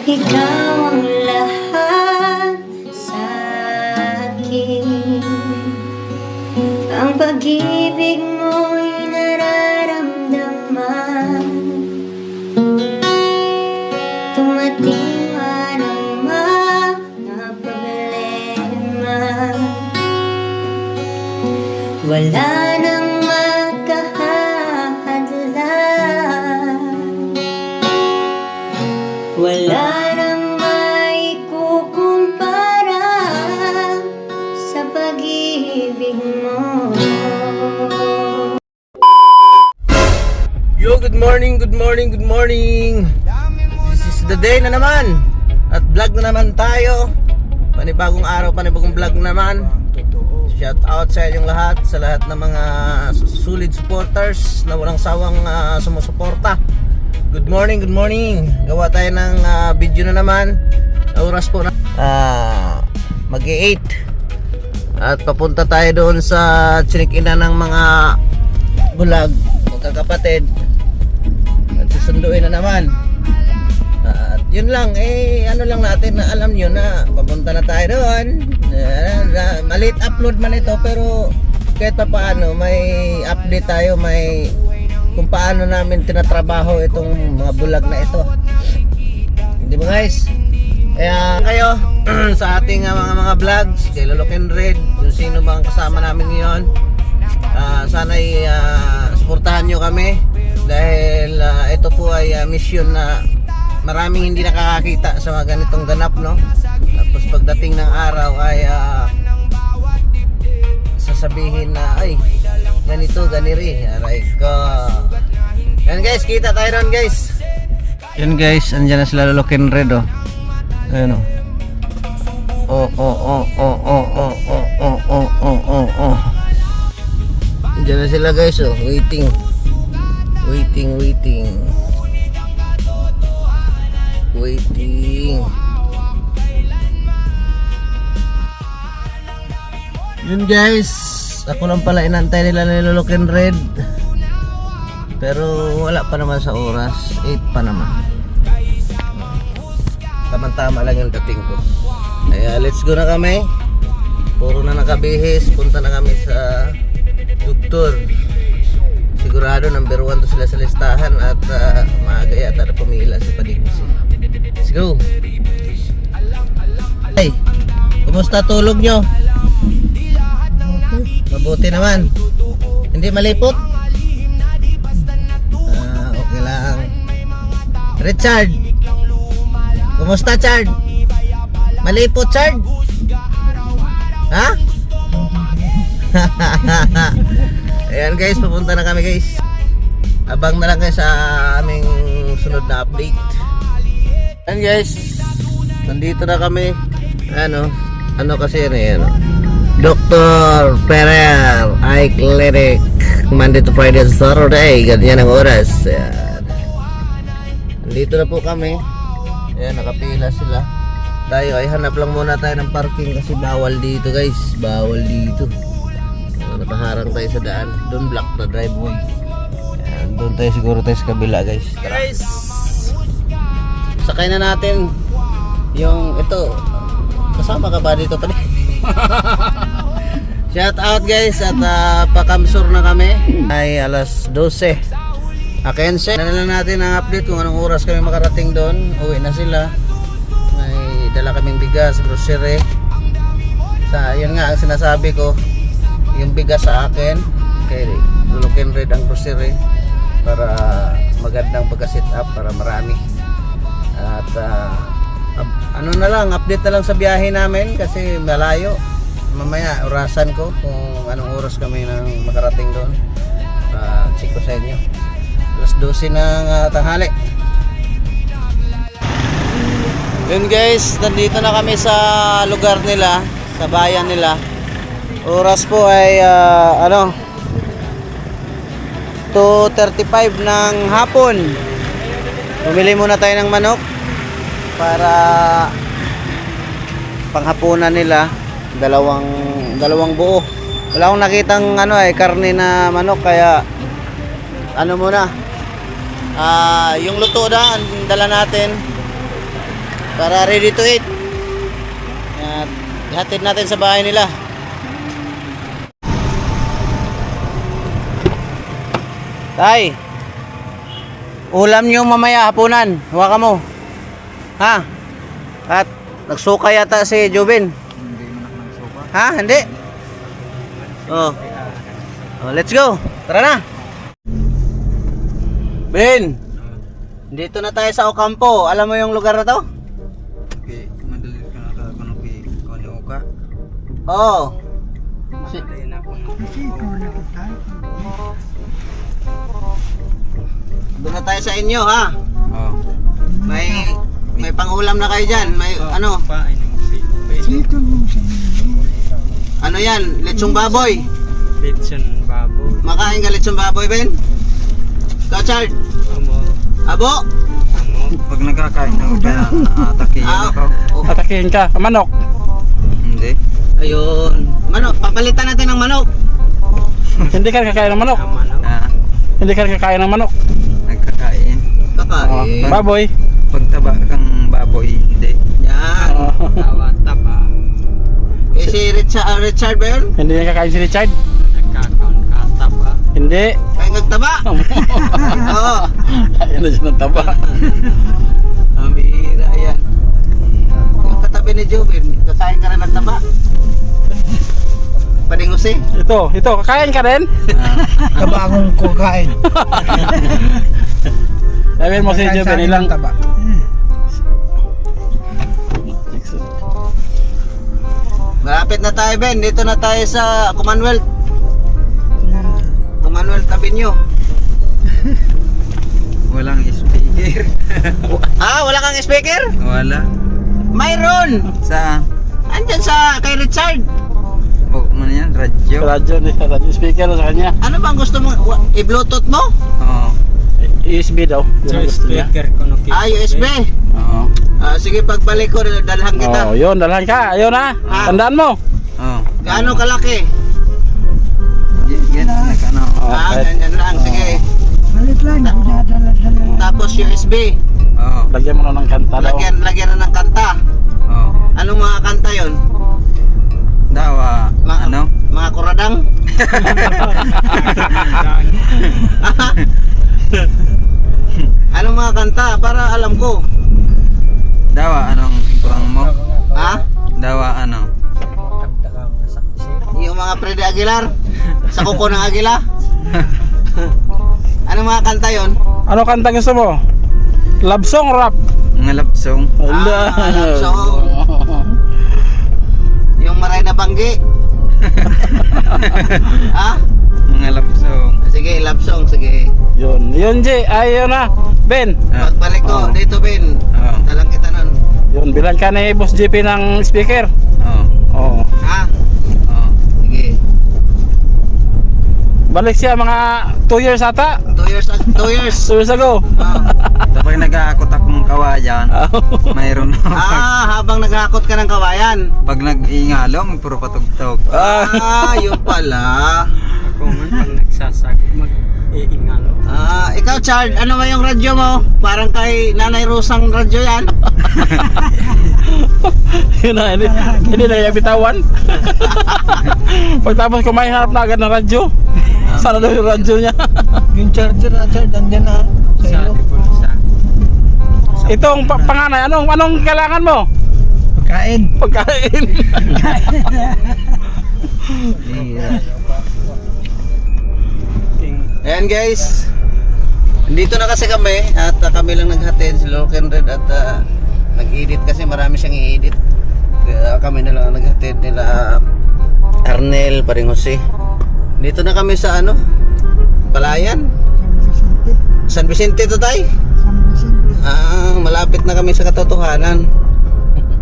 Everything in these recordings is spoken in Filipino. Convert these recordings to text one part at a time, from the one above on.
Ikaw ang lahat sa akin. Ang pag-ibig mo'y nararamdaman. Tumating man ang mga problema, wala nang makahahadlan, wala nang maikukumpara sa pag-ibig mo. Yo, good morning, good morning, good morning. This is the day na naman. At vlog na naman tayo. Panibagong araw, panibagong vlog naman. Shout out sa inyong lahat, sa lahat ng mga solid supporters na walang sawang sumusuporta. Good morning, good morning. Gawa tayo ng video na naman. Oras po na mag-8. At papunta tayo doon sa chinik-ina ng mga bulag, magkakapatid. At susunduin na naman. At yun lang, ano lang natin na alam nyo na papunta na tayo doon. Maliit upload man ito, pero kahit pa paano may update tayo, may kung paano namin tinatrabaho itong mga bulag na ito. Hindi ba guys? Kaya kayo sa ating mga vlogs kay Lolo Kenred, kung sino bang kasama namin ngayon, sana'y suportahan nyo kami dahil ito po ay mission na maraming hindi nakakakita sa mga ganitong ganap, no? Tapos pagdating ng araw ay sasabihin na ay ganito, ganiri, aray ko. Yan guys, kita tayo ron guys. Yan guys, andyan na sila Lolo Kenred, oh. Ayan, oh. Oh. Andyan na sila guys, oh. Waiting. Yun guys, ako lang pala inantay nila ni Lolo Kenred. Pero wala pa naman sa oras, 8 pa naman. Tama-tama lang yung dating ko. Kaya let's go na kami. Puro na nakabihis, punta na kami sa doktor. Sigurado number 1 to sila sa listahan. At maaga yata na pumila si Padingsi. Let's go. Hey, kumusta tulog nyo? Mabuti naman. Hindi malipot? Okay lang. Richard, kumusta Chard? Malipot Chard? Ha? Ayan guys, pupunta na kami guys. Abang na lang guys sa aming sunod na update. Ayan guys, nandito na kami. Ano kasi yan Dr. Ferrer Eye Clinic, Monday to Friday and Saturday, ganyan ang oras. Ayan. Nandito na po kami. Ayan, nakapila sila. Tayo ay hanap lang muna tayo ng parking kasi bawal dito guys. Bawal dito. Nakaharang tayo sa daan. Doon block na driveway. Ayan, doon tayo siguro tayo sa kabila guys. Tara. Guys, sakay na natin yung ito. Kasama ka ba dito pa din? Shout out guys. At pakamsur na kami. Ay alas 12. Akense, na lang natin ang update kung anong oras kami makarating doon. Uwi na sila. May dala kaming bigas, grocery. Yun nga ang sinasabi ko, yung bigas sa akin kay Lolo Kenred ang grocery para magandang pagka-set up para marami. At ano na lang, update na lang sa biyahe namin kasi malayo. Mamaya orasan ko kung anong oras kami nang makarating doon. Check ko sa inyo. Alas 12 ng tanghali. Yun guys, nandito na kami sa lugar nila, sa bayan nila. Oras po ay 2:35 ng hapon. Bumili muna tayo ng manok para panghapunan nila. Dalawang buo. Wala akong nakitang karne na manok, kaya muna yung luto na ang dala natin. para ready to eat. At ihatid natin sa bahay nila. Tay, ulam nyo mamaya hapunan. Hawakan mo. Ha? At nagsuka yata si Jubin. Hindi mo nagsuka. Ha? Hindi? Oh. Oh, let's go. Tara na. Ben, dito na tayo sa Ocampo. Alam mo yung lugar na to? Okay, madali ka na ka kung ni Oka. Oo. Madali na ako. Doon na tayo sa inyo, ha? Oh. May pangulam na kayo dyan. May ano? Pain ng Ano yan? Lechong baboy. Lechon baboy. Makain ka lechong baboy, Ben? Ikaw, Chard? Amo. Abo? Pag nagkakain ng kaya atakihin ako. Oh. Atakihin ka, manok. Hindi. Ayun. Manok, papalitan natin ng manok. Hindi ka kakain ng manok. Ah, Hindi ka kakain ng manok. nagkakain. Kakain. Baboy. Pagtaba kang baboy, hindi. Yan. Taba. Eh, si Richard ba yun? Hindi ka kakain si Richard. Nagkakaon ka taba. Hindi. Kaya nagtaba. Oo. Kaya na siya ng taba. Amira yan. Yung katabi ni Jubin, kakain ka rin ng taba. Padingusi. Ito, kakain ka rin? Kabagong kukain. Sabihin mo si Joven, ilang... taba. Malapit na tayo, Ben. Dito na tayo sa Commonwealth. Commonwealth Avenue. Walang speaker. Ah, wala kang speaker? Wala. Mayroon! Saan? Andyan sa kay Richard. Oh, ano yan? Radyo? Radyo speaker sa kanya. Ano bang gusto mo? I-bluetooth mo? Oo. USB daw. Yun ang gusto niya. Ah, USB. Oo. Ah, sige, pagbalik ko, dalhan kita. Oh, yun, dalhan ka. Ayun na. Ah. Tandaan mo. Oo. Gaano kalaki? Yan, ano. Ah, Okay. ganyan lang. Sige. Malit lang, dinadala-dala. Tapos USB. Oo. Lagyan mo na ng kanta daw. Lagyan na ng kanta. Oo. Anong mga kanta yon? Dawa, ano? Mga kuradang? Anong mga kanta? Para alam ko. Dawa, anong kurang mo? Ha? Dawa, ano? Yung mga Freddy Aguilar? Sa kuko ng Agila? Anong mga kanta yon? Ano kanta gusto mo? Love song rap. Mga lapsong. Love song. Yung Maray na Banggi? Ha? Mga lapsong. Sige, love song. Sige. Yun G. Ayun na. Ben. Pagbalik ko, dito Ben. Oo. Talang kita nun. Yun, bilan ka ni Boss JP ng speaker. Oo. Oo. Ha? Oo. Sige. Balik siya mga 2 years ata. 2 years. 2 years. 2 years ago. Kapag nag-aakot akong kawayan, mayroon na. Habang naghakot ka ng kawayan. Pag nag-iingalong, puro patugtog. Yun pala. Ako man, pag nagsasagod, mag-iingalo. Ikaw Chard, ano ba yung radyo mo? Parang kay Nanay Rosang radyo yan. Yun na, hindi na yung bitawan. Pagtapos kumain, harap na agad ng radyo. Sana daw yung radyo niya. Yung charger na charger, andyan na. Sa iyo. Itong panganay, anong kailangan mo? Pagkain. Pagkain. Ayan guys. Dito na kasi kami at kami lang naghatid si Loken Red at nag-edit kasi marami siyang i-edit. Kaya kami na lang naghatid nila Arnel, paring Jose. Dito na kami sa ano? Palayan. San Vicente to tay? Malapit na kami sa katotohanan.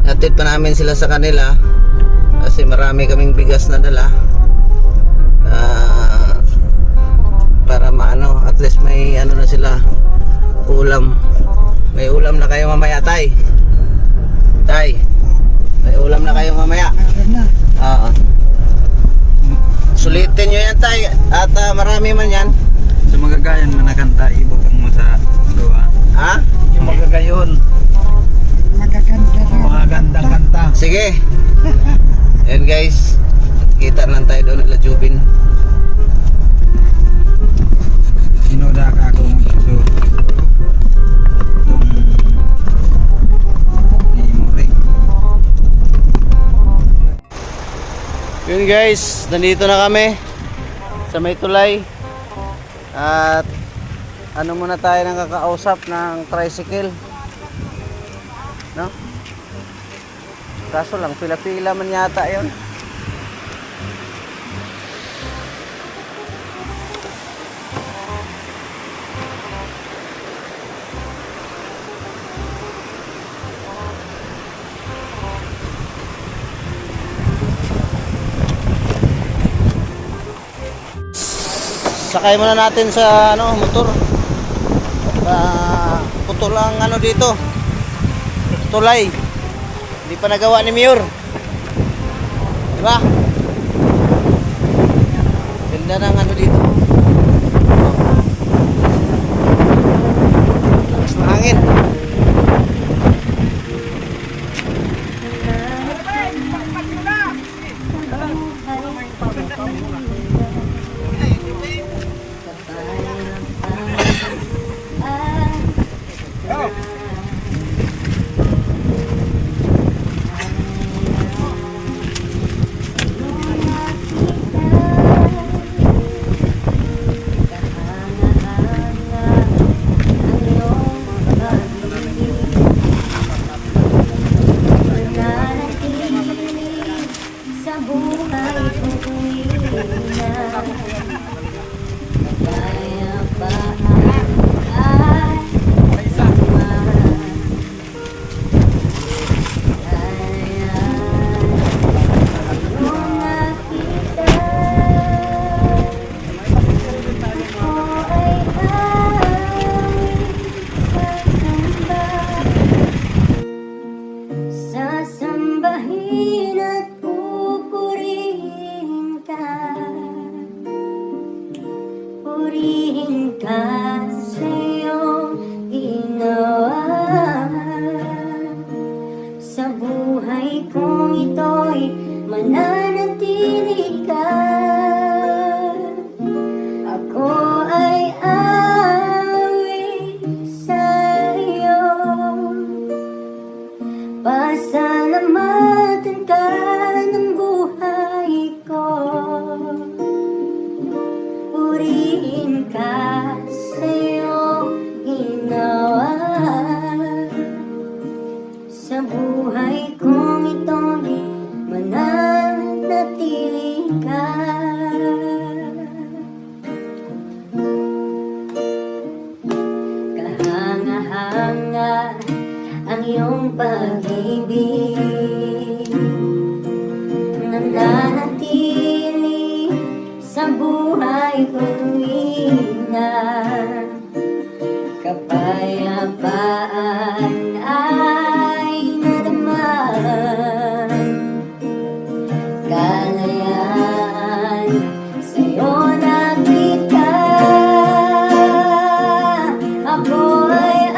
Hatid pa namin sila sa kanila kasi marami kaming bigas na dala. Para maano, at least may ano na sila, ulam. May ulam na kayo mamaya, tay. Tay, may ulam na kayo mamaya. Sulitin nyo yan, tay. At marami man yan. Sa magagayan mo na kanta, ibutang mo sa luwa. Ha? Yung magagayon. Magaganda. Sige. Ayan guys. Kita lang tayo doon nila Jubin. Sinoda ka ako magsuso. Itong ni Muri. Yun guys, nandito na kami sa may tulay. At ano muna tayo ng kakausap ng tricycle. No? Kaso lang, pila-pila man yata yun. Sakay muna natin sa motor. Putol ang dito. Tulay. Hindi pa nagawa ni Mayor. Diba? Ganda ng dito. Lakas ng hangin. Sasambahin at pupurihin ka, purihin ka sa iyong ginawa. Sa buhay kong ito'y mananatili ka. Ako ay awit sa iyo. Pasalamatan ka ng buhay ko. Purihin ka sa iyong ginawa. Sa buhay kong ito'y mananatili ka. Kahanga-hanga ang iyong pag-ibig, nananatili sa buhay ko tuwina. Kapayapaan ay nadama, kalayaan sa'yo nakita. Ako ay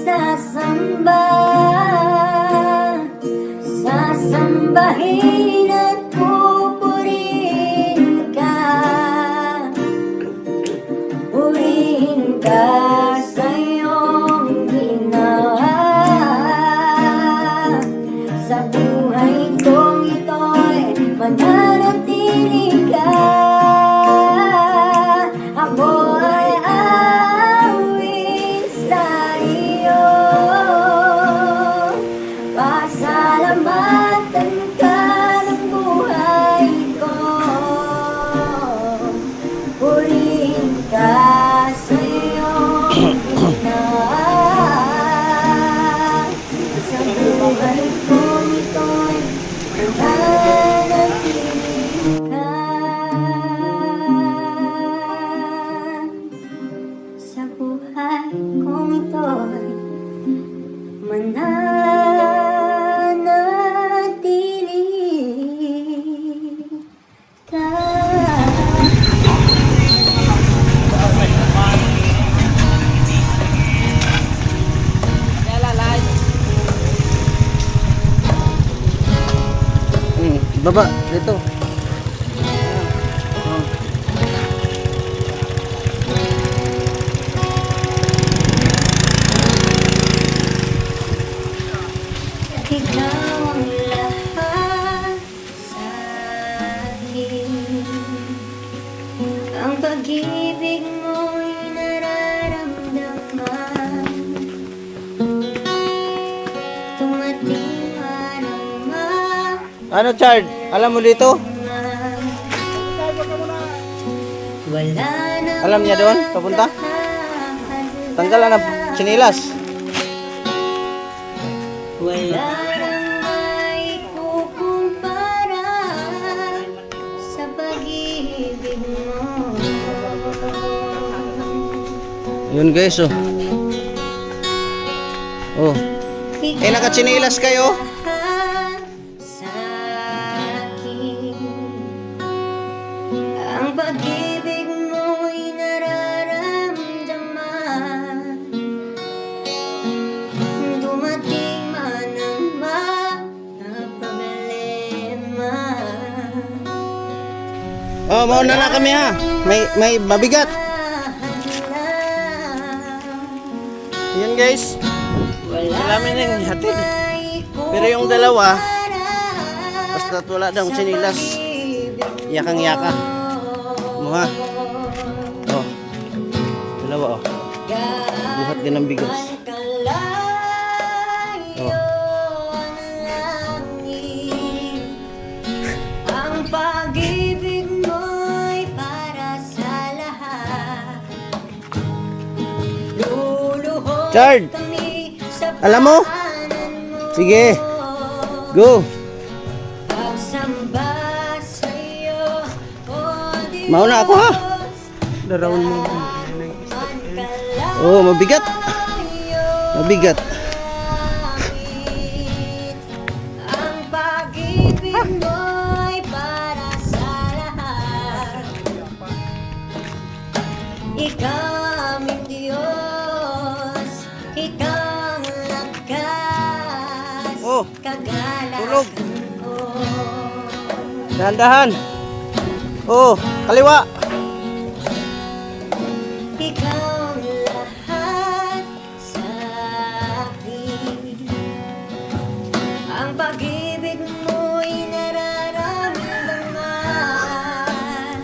sasamba, sasambahin at pupurihin ka, purihin ka sa iyong ginawa. Sa buhay kong ito'y mananatili ka. Ako ay awit sa iyo. Pasalamatan ka ng buhay ko. Purihin ka sa iyong ginawa. Sa buhay kong ito'y mananatili ka. Sa buhay kong ito'y mananatili ka. Baba, dito. Ikaw ang lahat sa akin. Ang pag-ibig mo'y nararamdaman. Tumating man ang Ano, Chard? Alam mo dito? wala na. Alam niya doon? Papunta? Tanggalan ng sinilas. Wala nang maikukumpara sa pag-ibig mo. Yun guys, oh. Oh. Eh, nakatsinilas kayo? Sa akin, ang pag-ibig mo'y nararamdaman. Dumating man ang mga problema. Oh, mauna na kami ha. May mabigat. Yan guys. Wala namin yung hatid. Pero yung dalawa, basta wala daw sinilas. Yakang-yaka. Muha. Oh. Dalawa, oh. Buhat din ng bigas. Oh. Ang pag-ibig mo'y para sa lahat. Luluhod Chard! kami sa Alam mo? paanan mo. Sige. Go. Pagsamba sa'yo, o Diyos, Mauna ako ha. Darawan mo. Oh, mabigat. Mabigat. ang pag-ibig mo'y para sa lahat. Ikaw aming Diyos, ikaw ang lakas, Oh, tulog. kagalakan ko. Dahan-dahan. Oh, kaliwa. Ikaw ang lahat sa akin. Ang pag-ibig mo'y nararamdaman.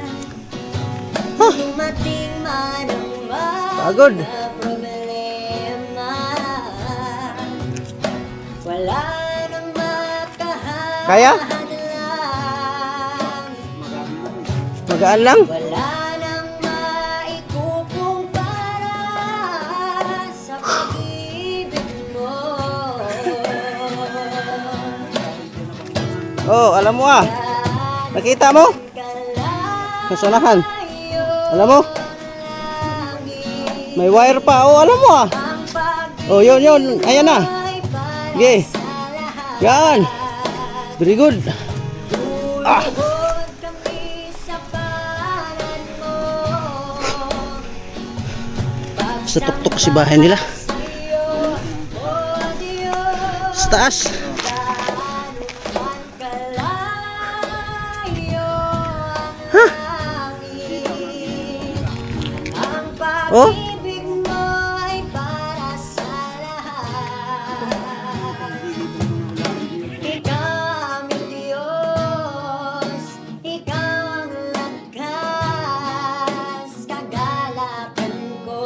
Dumating man ang Pagod. mga problema. Wala nang Kaya? makahadlang. Magaan lang. Wala nang maikukumpara sa pag-ibig mo. Oh, alam mo ah. Nakita mo? Nasanahan. Alam mo? May wire pa. Oh, alam mo ah. Oh, yun. Ayan na. Sige. Yan. Very good. Ah. Sa tuktok si bahay nila. Sa taas. Oh? Pag-ibig mo ay para sa lahat. Ikaw ang Diyos, ikaw ang lakas, kagalakan ko.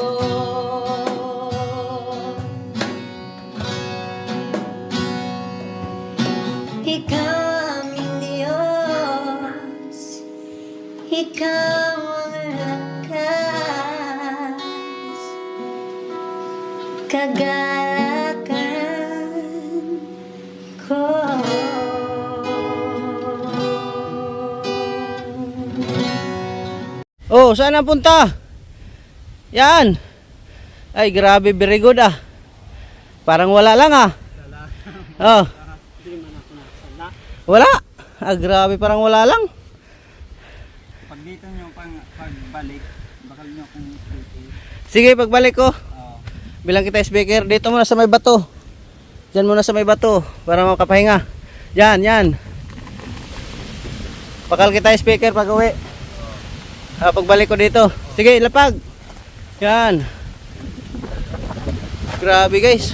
Ikaw ang Diyos, ikaw ang lakas, kagalakan ko. Oh, saan ang punta? Yan. Ay, grabe, very good ah. Parang wala lang ah. Oh. Wala. Ah, grabe, parang wala lang. Pag dito nyo pagbalik, bakal nyo kung Sige, pagbalik ko. oh. Bilang kita speaker, dito muna sa may bato. Diyan muna sa may bato para makapahinga. Yan. Pakal kita yung speaker pag uwi. Pagbalik ko dito. Sige, lapag. Yan. Grabe guys.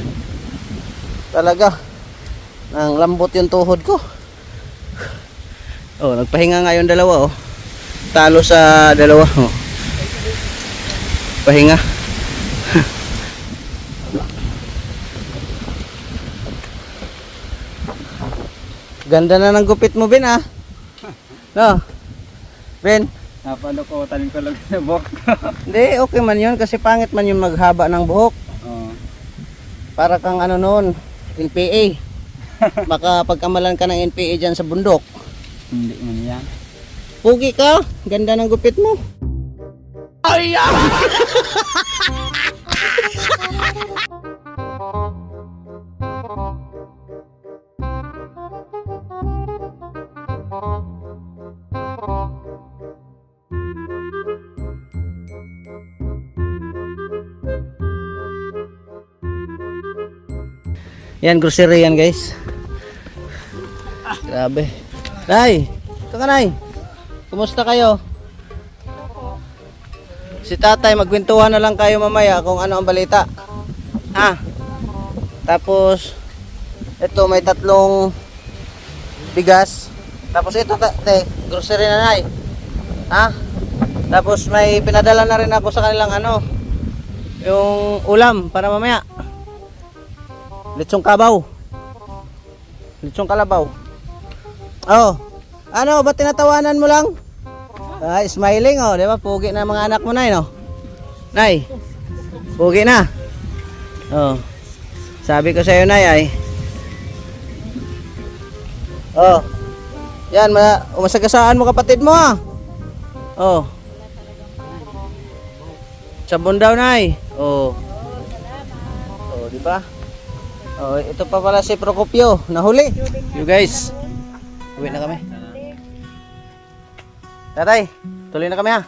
Talaga. Ang lambot yung tuhod ko. Oh, nagpahinga nga yung dalawa oh. Talo sa dalawa oh. Pahinga. Ganda na ng gupit mo, Ben, ah. No? Ben? Napalo ko, talim ko lang sa buhok. Hindi, okay man yun kasi pangit man yung maghaba ng buhok. Oo. Para kang ano noon, NPA. Baka pagkamalan ka ng NPA dyan sa bundok. Hindi man yan. Pugi ka, ganda ng gupit mo. Ay! Yan, grocery yan guys. Grabe. Nay, ito ka Nay. Kumusta kayo? Si tatay, magkwentuhan na lang kayo mamaya kung ano ang balita. Ha? Tapos, ito may 3 bigas. Tapos ito, grocery na Nay. Ha? Tapos may pinadala na rin ako sa kanilang ano, yung ulam para mamaya. Litsong kabaw. Litsong kalabaw. Oh. Ano, ba't tinatawanan mo lang? Smiling oh, 'di ba? Pugi na mga anak mo Nay, no? Nay. Pugi na. Oh. Sabi ko sa iyo Nay ay. Oh. Yan, masagasaan mo kapatid mo ah. Oh. Sabon daw Nay. Oh. Oh, di ba? Oh, ito pa pala si Procopio, nahuli. You guys. Uwi na kami. Tatay, tuloy na kami ha.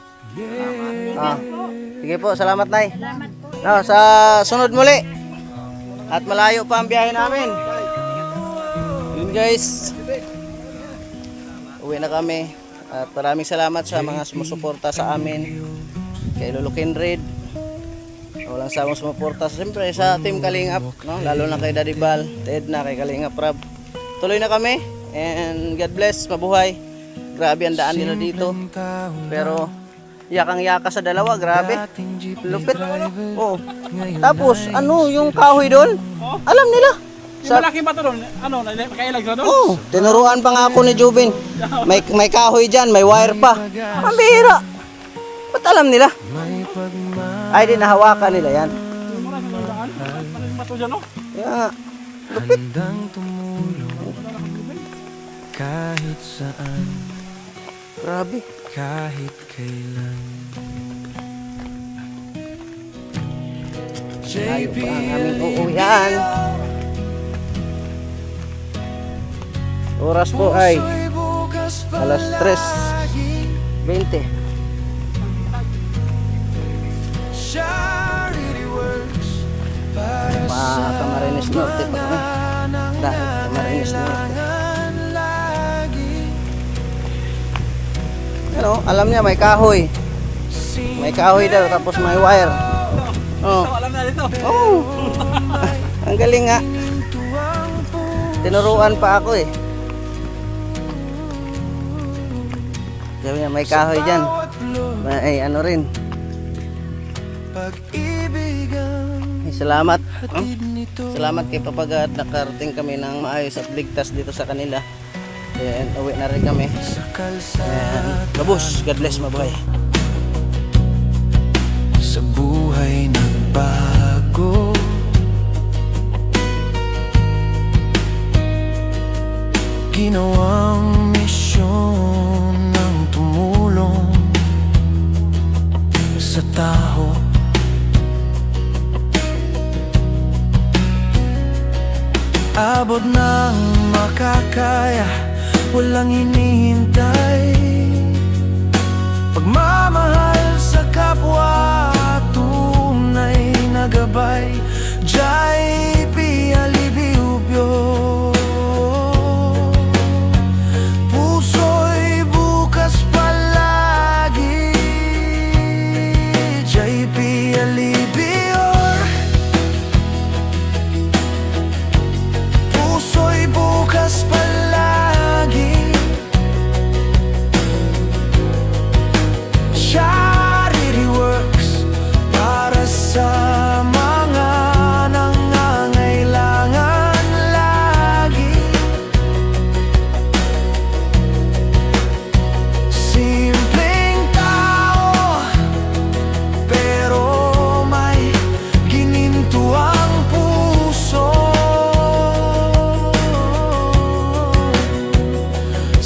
Sige po, salamat Nay. No, sa sunod muli. At malayo pa ang biyahe namin. Yun guys. Uwi na kami. At maraming salamat sa mga sumusuporta sa amin. Kay Lolo Kindred. Walang samang sumuporta siyempre sa Team Kalingap, no? Lalo na kay Daddy Bal, Ted na kay Kalingap Rab. Tuloy na kami and God bless, mabuhay. Grabe ang daan nila dito. Pero yakang-yaka sa dalawa, grabe. Lupit. Oh. Tapos ano yung kahoy doon? Alam nila. Yung malaki ba ito doon? Ano, makailag na doon? Oh, tinuruan pa nga ako ni Jubin. May kahoy diyan, may wire pa. Ang bihira. Ba't alam nila? Ay, di nahawakan nila yan. Kaya nga, lupit. Kahit saan, Grabe. kahit kailan. Layo pa ang aming uuwian. Oras po ay alas 3:20. Camarines Norte pa kami. Dahil Camarines Norte. Pero alam niya may kahoy. May kahoy daw tapos may wire. Oh. Alam na dito. Oh. Ang galing nga. Tinuruan pa ako eh. Sabi niya may kahoy diyan. May ano rin. Ay, salamat. Salamat kay Papa God, nakarating kami ng maayos at ligtas dito sa kanila. And uwi na rin kami. And labos, God bless, mabuhay. Sa buhay nagbago, ginawang misyon ng tumulong sa tao. Abot ng makakaya, walang hinihintay. Pagmamahal sa kapwa, tunay na gabay. Jai pialibiyubyo, puso'y bukas.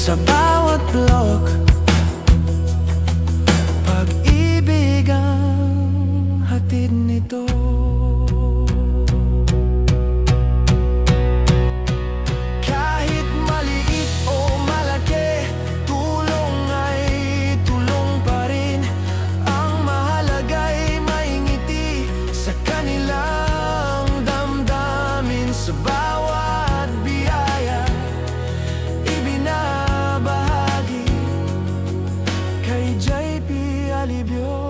sa bawat blog. Pag-ibig ang hatid nito. Kahit maliit o malaki, tulong ay tulong pa rin. Ang mahalaga'y may ngiti sa kanilang damdamin. Sa bawat biyaya ibinabahagi kay JP Alibio.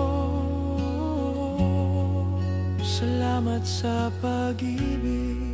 Salamat sa pag-ibig.